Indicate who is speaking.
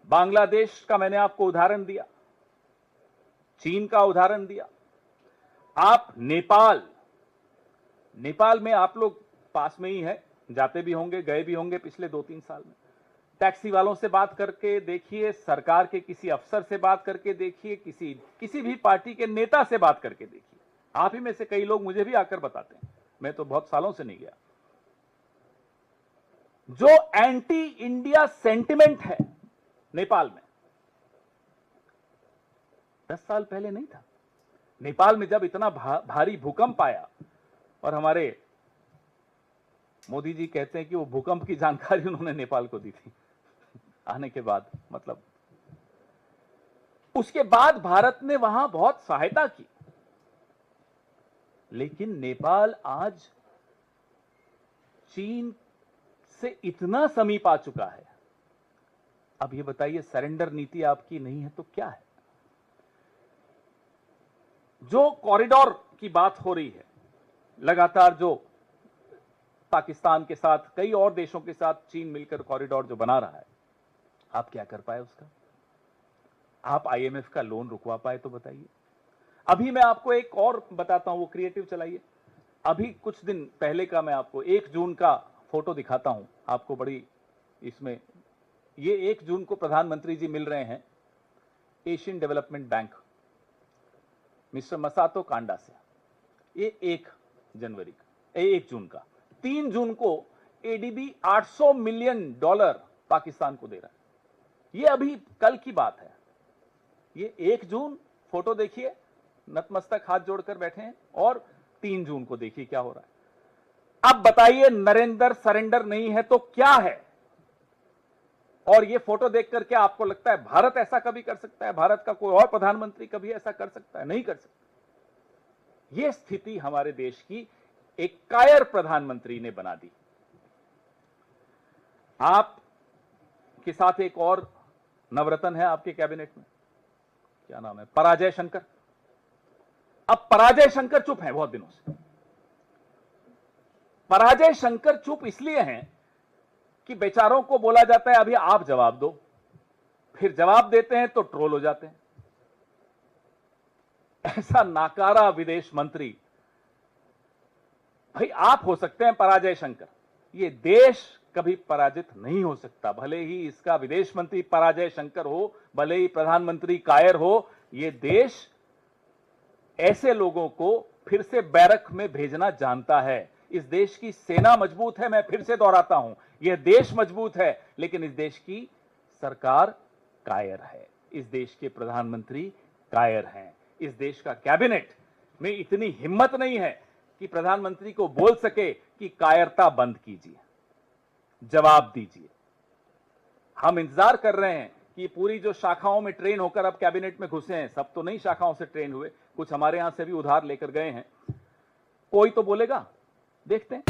Speaker 1: बांग्लादेश का मैंने आपको उदाहरण दिया, चीन का उदाहरण दिया। आप नेपाल में आप लोग पास में ही है, जाते भी होंगे, गए भी होंगे पिछले 2-3 साल में। टैक्सी वालों से बात करके देखिए, सरकार के किसी अफसर से बात करके देखिए, किसी भी पार्टी के नेता से बात करके देखिए। आप ही में से कई लोग मुझे भी आकर बताते हैं, मैं तो बहुत सालों से नहीं गया। जो एंटी इंडिया सेंटिमेंट है नेपाल में, 10 साल पहले नहीं था। नेपाल में जब इतना भारी भूकंप आया, और हमारे मोदी जी कहते हैं कि वो भूकंप की जानकारी उन्होंने नेपाल को दी थी आने के बाद, मतलब उसके बाद भारत ने वहां बहुत सहायता की। लेकिन नेपाल आज चीन से इतना समीप आ चुका है। अब ये बताइए, सरेंडर नीति आपकी नहीं है तो क्या है? जो कॉरिडोर की बात हो रही है लगातार, जो पाकिस्तान के साथ, कई और देशों के साथ चीन मिलकर कॉरिडोर जो बना रहा है, आप क्या कर पाए उसका? आप आईएमएफ का लोन रुकवा पाए तो बताइए। अभी मैं आपको एक और बताता हूं, वो क्रिएटिव चलाइए। अभी कुछ दिन पहले का मैं आपको 1 जून का फोटो दिखाता हूं आपको, बड़ी इसमें, ये 1 जून को प्रधानमंत्री जी मिल रहे हैं Asian Development Bank Mister Masato Kanda से। ये 1 जून का। 3 जून को एडीबी $800 मिलियन पाकिस्तान को दे रहा है। ये अभी कल की बात है। ये 1 जून फोटो देखिए, नतमस्तक हाथ जोड़कर बैठे हैं, और 3 जून को देखिए क्या हो रहा है। अब बताइए, नरेंद्र सरेंडर नहीं है तो क्या है? और ये फोटो देख करके आपको लगता है भारत ऐसा कभी कर सकता है? भारत का कोई और प्रधानमंत्री कभी ऐसा कर सकता है? नहीं कर सकता। ये स्थिति हमारे देश की एक कायर प्रधानमंत्री ने बना दी। आप के साथ एक और नवरत्न है आपके कैबिनेट में, क्या नाम है? पराजय शंकर। अब पराजय शंकर चुप है बहुत दिनों से। पराजय शंकर चुप इसलिए हैं कि बेचारों को बोला जाता है अभी आप जवाब दो, फिर जवाब देते हैं तो ट्रोल हो जाते हैं। ऐसा नाकारा विदेश मंत्री, भाई आप हो सकते हैं पराजय शंकर, ये देश कभी पराजित नहीं हो सकता। भले ही इसका विदेश मंत्री पराजय शंकर हो, भले ही प्रधानमंत्री कायर हो, ये देश ऐसे लोगों को फिर से बैरक में भेजना जानता है। इस देश की सेना मजबूत है, मैं फिर से दोहराता हूं, यह देश मजबूत है, लेकिन इस देश की सरकार कायर है, इस देश के प्रधानमंत्री कायर हैं, इस देश का कैबिनेट में इतनी हिम्मत नहीं है कि प्रधानमंत्री को बोल सके कि कायरता बंद कीजिए, जवाब दीजिए। हम इंतजार कर रहे हैं कि पूरी जो शाखाओं में ट्रेन होकर अब कैबिनेट में घुसे हैं, सब तो नहीं शाखाओं से ट्रेन हुए, कुछ हमारे यहां से भी उधार लेकर गए हैं, कोई तो बोलेगा, देखते हैं।